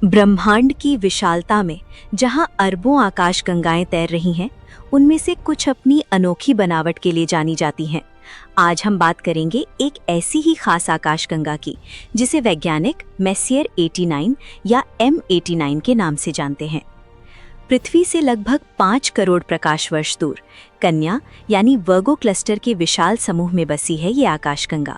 ब्रह्मांड की विशालता में जहां अरबों आकाशगंगाएं तैर रही हैं, उनमें से कुछ अपनी अनोखी बनावट के लिए जानी जाती हैं। आज हम बात करेंगे एक ऐसी ही खास आकाशगंगा की जिसे वैज्ञानिक मेसियर 89 या M89 के नाम से जानते हैं। पृथ्वी से लगभग 5 करोड़ प्रकाश वर्ष दूर कन्या यानी वर्गो क्लस्टर के विशाल समूह में बसी है ये आकाशगंगा।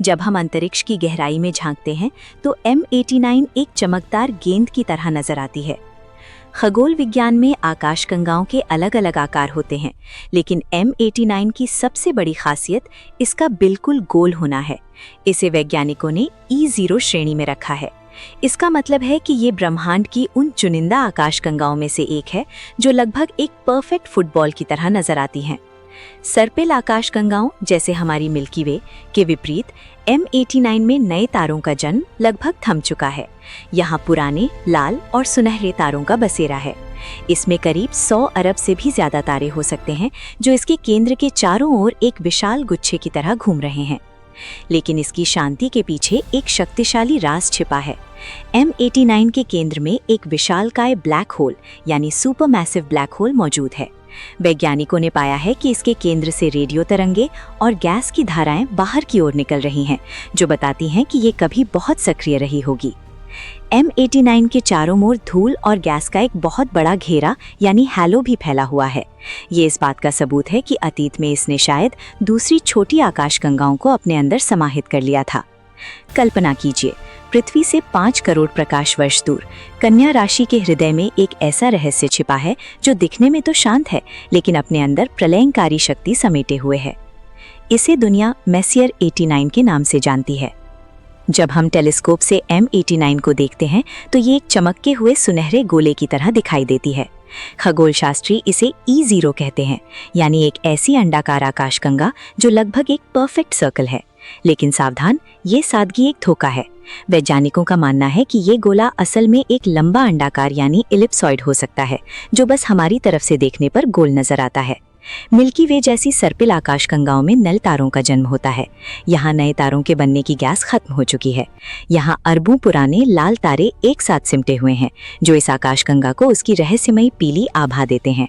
जब हम अंतरिक्ष की गहराई में झांकते हैं तो M89 एक चमकदार गेंद की तरह नजर आती है। खगोल विज्ञान में आकाशगंगाओं के अलग अलग आकार होते हैं, लेकिन M89 की सबसे बड़ी खासियत इसका बिल्कुल गोल होना है। इसे वैज्ञानिकों ने E0 श्रेणी में रखा है। इसका मतलब है कि ये ब्रह्मांड की उन चुनिंदा आकाशगंगाओं में से एक है जो लगभग एक परफेक्ट फुटबॉल की तरह नजर आती हैं। सर्पिल आकाशगंगाओं जैसे हमारी मिल्की वे के विपरीत M89 में नए तारों का जन्म लगभग थम चुका है। यहाँ पुराने लाल और सुनहरे तारों का बसेरा है। इसमें करीब 100 अरब से भी ज्यादा तारे हो सकते हैं जो इसके केंद्र के चारों ओर एक विशाल गुच्छे की तरह घूम रहे हैं। लेकिन इसकी शांति के पीछे एक शक्तिशाली राज छिपा है। M89 के केंद्र में एक विशालकाय ब्लैक होल यानी सुपरमैसिव ब्लैक होल मौजूद है। वैज्ञानिकों ने पाया है कि इसके केंद्र से रेडियो तरंगे और गैस की धाराएं बाहर की ओर निकल रही हैं, जो बताती हैं कि ये कभी बहुत सक्रिय रही होगी। M89 के चारों ओर धूल और गैस का एक बहुत बड़ा घेरा यानी हैलो भी फैला हुआ है। ये इस बात का सबूत है कि अतीत में इसने शायद दूसरी छोटी आकाशगंगाओं को अपने अंदर समाहित कर लिया था। कल्पना कीजिए, पृथ्वी से 5 करोड़ प्रकाश वर्ष दूर कन्या राशि के हृदय में एक ऐसा रहस्य छिपा है जो दिखने में तो शांत है, लेकिन अपने अंदर प्रलयंकारी शक्ति समेटे हुए है। इसे दुनिया मेसियर 89 के नाम से जानती है। जब हम टेलीस्कोप से M89 को देखते हैं तो ये एक चमकते हुए सुनहरे गोले की तरह दिखाई देती है। खगोल शास्त्री इसे E0 कहते हैं, यानी एक ऐसी अंडाकार आकाशगंगा जो लगभग एक परफेक्ट सर्कल है। लेकिन सावधान, ये सादगी एक धोखा है। वैज्ञानिकों का मानना है कि ये गोला असल में एक लंबा अंडाकार यानी इलिप्सॉइड हो सकता है, जो बस हमारी तरफ से देखने पर गोल नजर आता है। मिल्की वे जैसी सर्पिल आकाशगंगाओं में नल तारों का जन्म होता है। यहाँ नए तारों के बनने की गैस खत्म हो चुकी है। यहाँ अरबों पुराने लाल तारे एक साथ सिमटे हुए हैं, जो इस आकाशगंगा को उसकी रहस्यमयी पीली आभा देते हैं।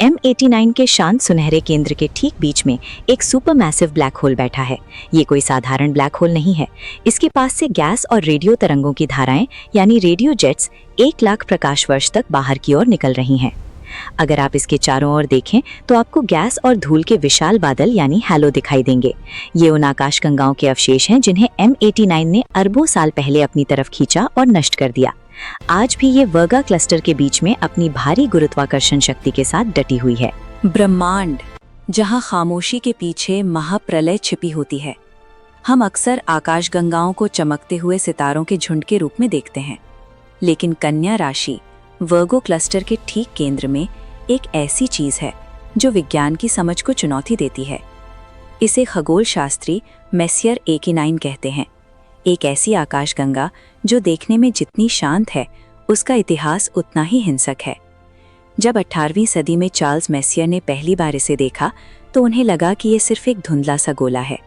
M89 के शांत सुनहरे केंद्र के ठीक बीच में एक सुपरमैसिव ब्लैक होल बैठा है। ये कोई साधारण ब्लैक होल नहीं है। इसके पास से गैस और रेडियो तरंगों की धाराएं यानी रेडियो जेट्स 1 लाख प्रकाश वर्ष तक बाहर की ओर निकल रही हैं। अगर आप इसके चारों ओर देखें तो आपको गैस और धूल के विशाल बादल यानी हैलो दिखाई देंगे। ये उन आकाशगंगाओं के अवशेष हैं जिन्हें M89 ने अरबों साल पहले अपनी तरफ खींचा और नष्ट कर दिया। आज भी ये वर्गा क्लस्टर के बीच में अपनी भारी गुरुत्वाकर्षण शक्ति के साथ डटी हुई है। ब्रह्मांड, जहां खामोशी के पीछे महाप्रलय छिपी होती है। हम अक्सर आकाशगंगाओं को चमकते हुए सितारों के झुंड के रूप में देखते हैं, लेकिन कन्या राशि वर्गो क्लस्टर के ठीक केंद्र में एक ऐसी चीज है जो विज्ञान की समझ को चुनौती देती है। इसे खगोल शास्त्री मेसियर 89 कहते हैं। एक ऐसी आकाशगंगा जो देखने में जितनी शांत है, उसका इतिहास उतना ही हिंसक है। जब 18वीं सदी में चार्ल्स मेसियर ने पहली बार इसे देखा तो उन्हें लगा कि ये सिर्फ एक धुंधला सा गोला है।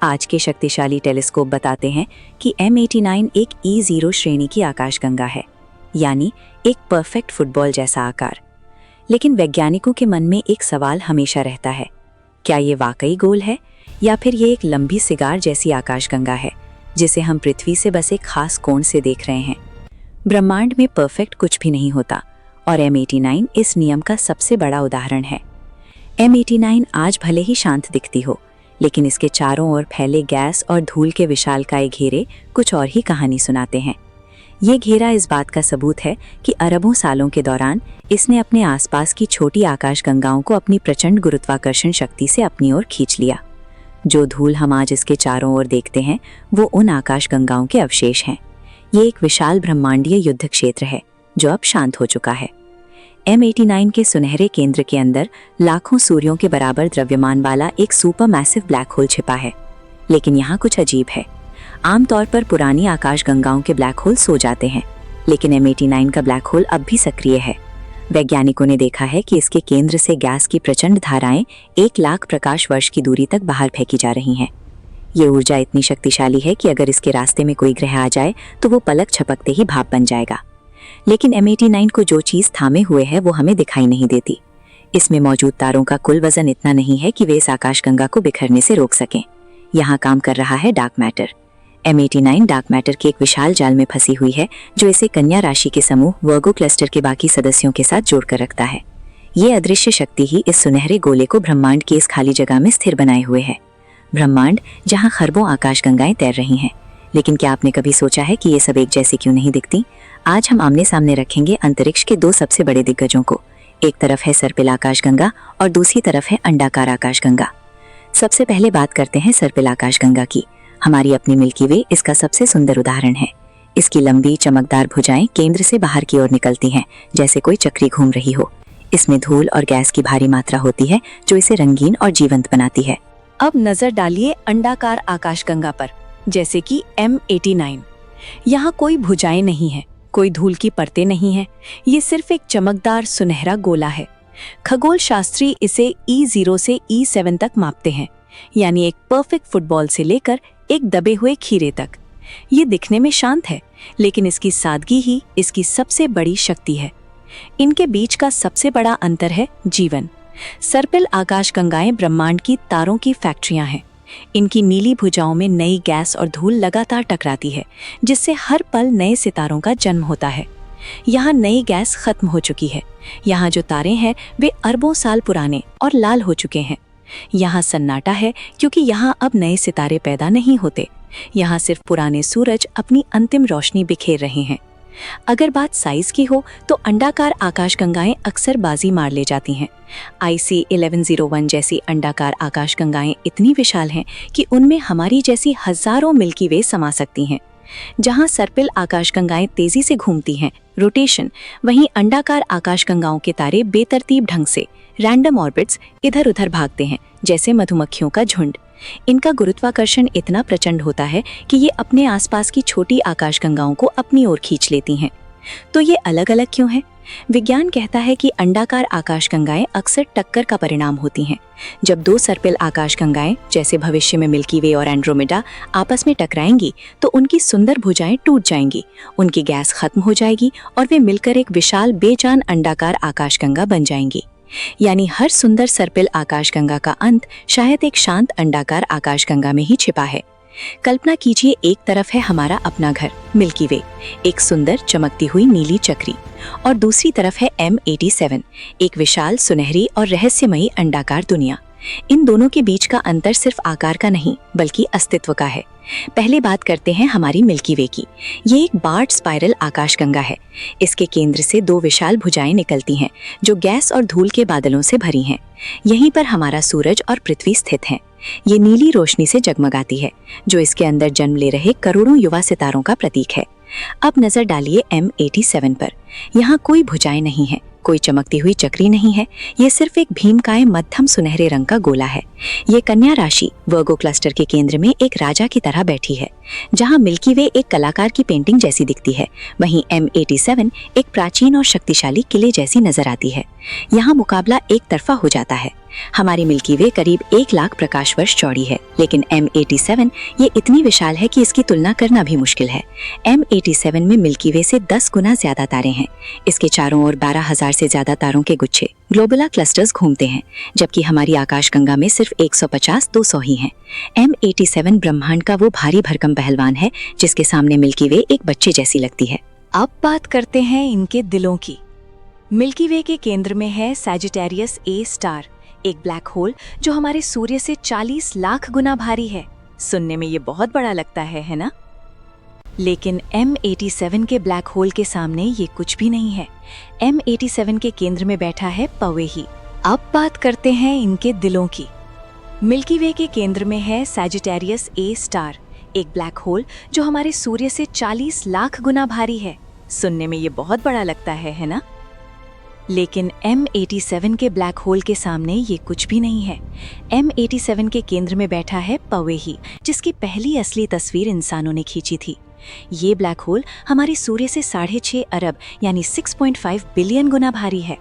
आज के शक्तिशाली टेलीस्कोप बताते हैं कि M89 एक E0 श्रेणी की आकाशगंगा है, यानी एक परफेक्ट फुटबॉल जैसा आकार। लेकिन वैज्ञानिकों के मन में एक सवाल हमेशा रहता है, क्या ये वाकई गोल है या फिर ये एक लंबी सिगार जैसी आकाशगंगा है जिसे हम पृथ्वी से बस एक खास कोण से देख रहे हैं। ब्रह्मांड में परफेक्ट कुछ भी नहीं होता और M89 इस नियम का सबसे बड़ा उदाहरण है। M89 आज भले ही शांत दिखती हो, लेकिन इसके चारों ओर फैले गैस और धूल के विशालकाय घेरे कुछ और ही कहानी सुनाते हैं। ये घेरा इस बात का सबूत है कि अरबों सालों के दौरान इसने अपने आसपास की छोटी आकाशगंगाओं को अपनी प्रचंड गुरुत्वाकर्षण शक्ति से अपनी ओर खींच लिया। जो धूल हम आज इसके चारों ओर देखते हैं वो उन आकाशगंगाओं के अवशेष हैं। ये एक विशाल ब्रह्मांडीय युद्ध क्षेत्र है जो अब शांत हो चुका है। M89 के सुनहरे केंद्र के अंदर लाखों सूर्यों के बराबर द्रव्यमान वाला एक सुपरमैसिव ब्लैक होल छिपा है। लेकिन यहाँ कुछ अजीब है। आमतौर पर पुरानी आकाशगंगाओं के ब्लैक होल सो जाते हैं, लेकिन M89 का ब्लैक होल अब भी सक्रिय है। वैज्ञानिकों ने देखा है कि इसके केंद्र से गैस की प्रचंड धाराएं 1 लाख प्रकाश वर्ष की दूरी तक बाहर फेंकी जा रही हैं। ये ऊर्जा इतनी शक्तिशाली है कि अगर इसके रास्ते में कोई ग्रह आ जाए तो वो पलक झपकते ही भाप बन जाएगा। लेकिन M89 को जो चीज थामे हुए है वो हमें दिखाई नहीं देती। इसमें मौजूद तारों का कुल वजन इतना नहीं है कि वे इस आकाशगंगा को बिखरने से रोक सकें। यहाँ काम कर रहा है dark matter. M89 dark matter के एक विशाल जाल में फंसी हुई है जो इसे कन्या राशि के समूह वर्गो क्लस्टर के बाकी सदस्यों के साथ जोड़कर रखता है। ये अदृश्य शक्ति ही इस सुनहरे गोले को ब्रह्मांड की इस खाली जगह में स्थिर बनाए हुए है। ब्रह्मांड जहाँ खरबों आकाशगंगाएं तैर रही हैं। लेकिन क्या आपने कभी सोचा है कि ये सब एक जैसी क्यों नहीं दिखती? आज हम आमने सामने रखेंगे अंतरिक्ष के दो सबसे बड़े दिग्गजों को। एक तरफ है सर्पिल आकाशगंगा और दूसरी तरफ है अंडाकार आकाशगंगा। सबसे पहले बात करते हैं सर्पिल आकाशगंगा की। हमारी अपनी मिल्की वे इसका सबसे सुंदर उदाहरण है। इसकी लंबी चमकदार भुजाएं केंद्र से बाहर की ओर निकलती हैं, जैसे कोई चक्री घूम रही हो। इसमें धूल और गैस की भारी मात्रा होती है जो इसे रंगीन और जीवंत बनाती है। अब नजर डालिए अंडाकार आकाशगंगा पर, जैसे कि M89। यहाँ कोई भुजाएं नहीं है, कोई धूल की परतें नहीं है। ये सिर्फ एक चमकदार सुनहरा गोला है। खगोल शास्त्री इसे E0 से E7 तक मापते हैं, यानी एक परफेक्ट फुटबॉल से लेकर एक दबे हुए खीरे तक। ये दिखने में शांत है, लेकिन इसकी सादगी ही इसकी सबसे बड़ी शक्ति है। इनके बीच का सबसे बड़ा अंतर है जीवन। सर्पिल आकाशगंगाएं ब्रह्मांड की तारों की फैक्ट्रियां हैं। इनकी नीली भुजाओं में नई गैस और धूल लगातार टकराती है, जिससे हर पल नए सितारों का जन्म होता है। यहाँ नई गैस खत्म हो चुकी है। यहाँ जो तारे हैं वे अरबों साल पुराने और लाल हो चुके हैं। यहाँ सन्नाटा है क्योंकि यहाँ अब नए सितारे पैदा नहीं होते। यहाँ सिर्फ पुराने सूरज अपनी अंतिम रोशनी बिखेर रहे हैं। अगर बात साइज की हो तो अंडाकार आकाशगंगाएं अक्सर बाजी मार ले जाती हैं। IC 1101 जैसी अंडाकार आकाशगंगाएं इतनी विशाल हैं कि उनमें हमारी जैसी हजारों मिल्की वे समा सकती हैं। जहां सर्पिल आकाशगंगाएं तेजी से घूमती हैं, रोटेशन, वहीं अंडाकार आकाशगंगाओं के तारे बेतरतीब ढंग से रैंडम ऑर्बिट्स इधर उधर भागते हैं, जैसे मधुमक्खियों का झुंड। इनका गुरुत्वाकर्षण इतना प्रचंड होता है कि ये अपने आसपास की छोटी आकाशगंगाओं को अपनी ओर खींच लेती हैं। तो ये अलग अलग क्यों हैं? विज्ञान कहता है कि अंडाकार आकाशगंगाएं अक्सर टक्कर का परिणाम होती हैं। जब दो सर्पिल आकाशगंगाएं, जैसे भविष्य में मिल्की वे और एंड्रोमेडा, आपस में टकराएंगी तो उनकी सुंदर भुजाएं टूट जाएंगी, उनकी गैस खत्म हो जाएगी और वे मिलकर एक विशाल बेजान अंडाकार आकाशगंगा बन जाएंगी। यानी हर सुंदर सर्पिल आकाशगंगा का अंत शायद एक शांत अंडाकार आकाशगंगा में ही छिपा है। कल्पना कीजिए, एक तरफ है हमारा अपना घर मिल्की वे, एक सुंदर चमकती हुई नीली चक्री, और दूसरी तरफ है M87, एक विशाल सुनहरी और रहस्यमयी अंडाकार दुनिया। इन दोनों के बीच का अंतर सिर्फ आकार का नहीं बल्कि अस्तित्व का है। पहले बात करते हैं हमारी मिल्की वे की। ये एक बार्ड स्पाइरल आकाशगंगा है। इसके केंद्र से दो विशाल भुजाएं निकलती हैं जो गैस और धूल के बादलों से भरी हैं। यहीं पर हमारा सूरज और पृथ्वी स्थित हैं। ये नीली रोशनी से जगमगाती है, जो इसके अंदर जन्म ले रहे करोड़ों युवा सितारों का प्रतीक है। अब नजर डालिए M87 पर। यहाँ कोई भुजाएं नहीं है, कोई चमकती हुई चक्री नहीं है। ये सिर्फ एक भीमकाय मध्यम सुनहरे रंग का गोला है। ये कन्या राशि वर्गो क्लस्टर के केंद्र में एक राजा की तरह बैठी है। जहाँ मिल्की वे एक कलाकार की पेंटिंग जैसी दिखती है, वहीं M87 एक प्राचीन और शक्तिशाली किले जैसी नजर आती है। यहाँ मुकाबला एक तरफा हो जाता है। हमारी मिल्की वे करीब 1 लाख प्रकाश वर्ष चौड़ी है, लेकिन M87 ये इतनी विशाल है कि इसकी तुलना करना भी मुश्किल है। M87 में मिल्की वे से 10 गुना ज्यादा तारे हैं। इसके चारों ओर 12,000 से ज्यादा तारों के गुच्छे ग्लोबुलर क्लस्टर्स घूमते हैं, जबकि हमारी आकाशगंगा में सिर्फ 150-200 ही हैं। M87 ब्रह्मांड का वो भारी भरकम पहलवान है जिसके सामने मिल्की वे एक बच्चे जैसी लगती है। अब बात करते हैं इनके दिलों की। मिल्की वे के केंद्र में है सैजिटेरियस A स्टार, एक ब्लैक होल जो हमारे सूर्य से 40 लाख गुना भारी है। सुनने में ये बहुत बड़ा लगता है ना? लेकिन M87 के ब्लैक होल के सामने ये कुछ भी नहीं है। M87 के केंद्र में बैठा है पवेही। अब बात करते हैं इनके दिलों की। मिल्की वे के केंद्र में है सैजिटेरियस A स्टार, एक ब्लैक होल जो हमारे सूर्य से 40 लाख गुना भारी है। सुनने में ये बहुत बड़ा लगता है ना? लेकिन M87 के ब्लैक होल के सामने ये कुछ भी नहीं है। M87 के केंद्र में बैठा है पवेही, जिसकी पहली असली तस्वीर इंसानों ने खींची थी। ये ब्लैक होल हमारे सूर्य से 6.5 अरब यानी 6.5 बिलियन गुना भारी है।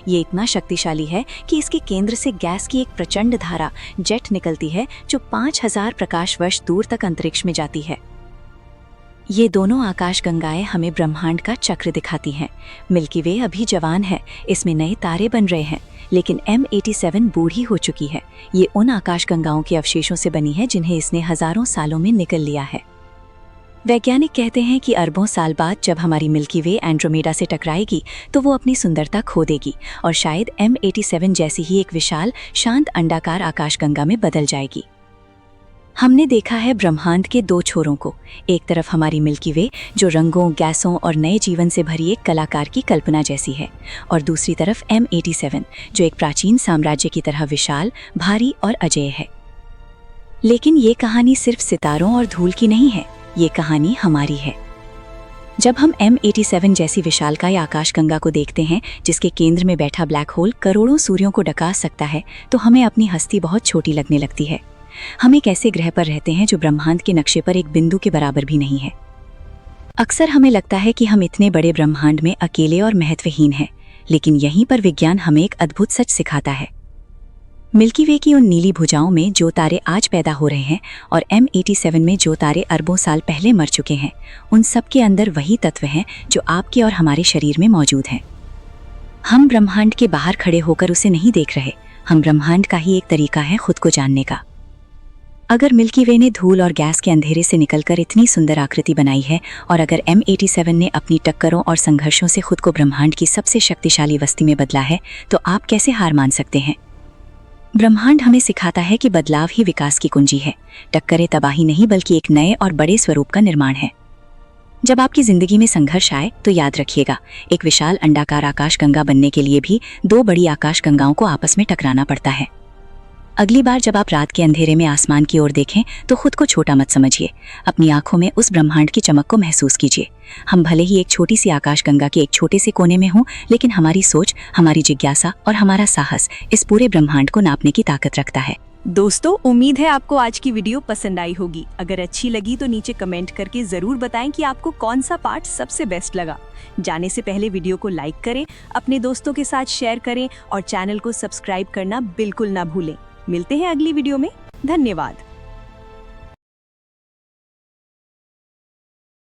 ये इतना शक्तिशाली है कि इसके केंद्र से गैस की एक प्रचंड धारा जेट निकलती है जो 5000 प्रकाश वर्ष दूर तक अंतरिक्ष में जाती है। ये दोनों आकाशगंगाएं हमें ब्रह्मांड का चक्र दिखाती हैं। मिल्की वे अभी जवान है, इसमें नए तारे बन रहे हैं, लेकिन M87 बूढ़ी हो चुकी है। ये उन आकाशगंगाओं के अवशेषों से बनी है जिन्हें इसने हजारों सालों में निकल लिया है। वैज्ञानिक कहते हैं कि अरबों साल बाद जब हमारी मिल्की वे एंड्रोमेडा से टकराएगी तो वो अपनी सुंदरता खो देगी और शायद M87 जैसी ही एक विशाल शांत अंडाकार आकाशगंगा में बदल जाएगी। हमने देखा है ब्रह्मांड के दो छोरों को। एक तरफ हमारी मिल्की वे जो रंगों, गैसों और नए जीवन से भरी एक कलाकार की कल्पना जैसी है, और दूसरी तरफ M87 जो एक प्राचीन साम्राज्य की तरह विशाल, भारी और अजेय है। लेकिन ये कहानी सिर्फ सितारों और धूल की नहीं है, ये कहानी हमारी है। जब हम M87 जैसी विशालकाय आकाशगंगा को देखते हैं जिसके केंद्र में बैठा ब्लैक होल करोड़ों सूर्यों को डका सकता है, तो हमें अपनी हस्ती बहुत छोटी लगने लगती है। हम एक ऐसे ग्रह पर रहते हैं जो ब्रह्मांड के नक्शे पर एक बिंदु के बराबर भी नहीं है। अक्सर हमें लगता है कि हम इतने बड़े ब्रह्मांड में अकेले और महत्वहीन हैं, लेकिन यहीं पर विज्ञान हमें एक अद्भुत सच सिखाता है। मिल्की वे की उन नीली भुजाओं में जो तारे आज पैदा हो रहे हैं और M87 में जो तारे अरबों साल पहले मर चुके हैं, उन सब के अंदर वही तत्व हैं जो आपके और हमारे शरीर में मौजूद हैं। हम ब्रह्मांड के बाहर खड़े होकर उसे नहीं देख रहे, हम ब्रह्मांड का ही एक तरीका है खुद को जानने का। अगर मिल्की वे ने धूल और गैस के अंधेरे से निकलकर इतनी सुंदर आकृति बनाई है, और अगर M87 ने अपनी टक्करों और संघर्षों से खुद को ब्रह्मांड की सबसे शक्तिशाली वस्ती में बदला है, तो आप कैसे हार मान सकते हैं? ब्रह्मांड हमें सिखाता है कि बदलाव ही विकास की कुंजी है। टक्करें तबाही नहीं बल्कि एक नए और बड़े स्वरूप का निर्माण है। जब आपकी जिंदगी में संघर्ष आए तो याद रखिएगा, एक विशाल अंडाकार आकाशगंगा बनने के लिए भी दो बड़ी आकाशगंगाओं को आपस में टकराना पड़ता है। अगली बार जब आप रात के अंधेरे में आसमान की ओर देखें तो खुद को छोटा मत समझिए, अपनी आंखों में उस ब्रह्मांड की चमक को महसूस कीजिए। हम भले ही एक छोटी सी आकाशगंगा के एक छोटे से कोने में हों, लेकिन हमारी सोच, हमारी जिज्ञासा और हमारा साहस इस पूरे ब्रह्मांड को नापने की ताकत रखता है। दोस्तों, उम्मीद है आपको आज की वीडियो पसंद आई होगी। अगर अच्छी लगी तो नीचे कमेंट करके जरूर बताएं कि आपको कौन सा पार्ट सबसे बेस्ट लगा। जाने से पहले वीडियो को लाइक करें, अपने दोस्तों के साथ शेयर करें और चैनल को सब्सक्राइब करना बिल्कुल ना भूलें। मिलते हैं अगली वीडियो में। धन्यवाद।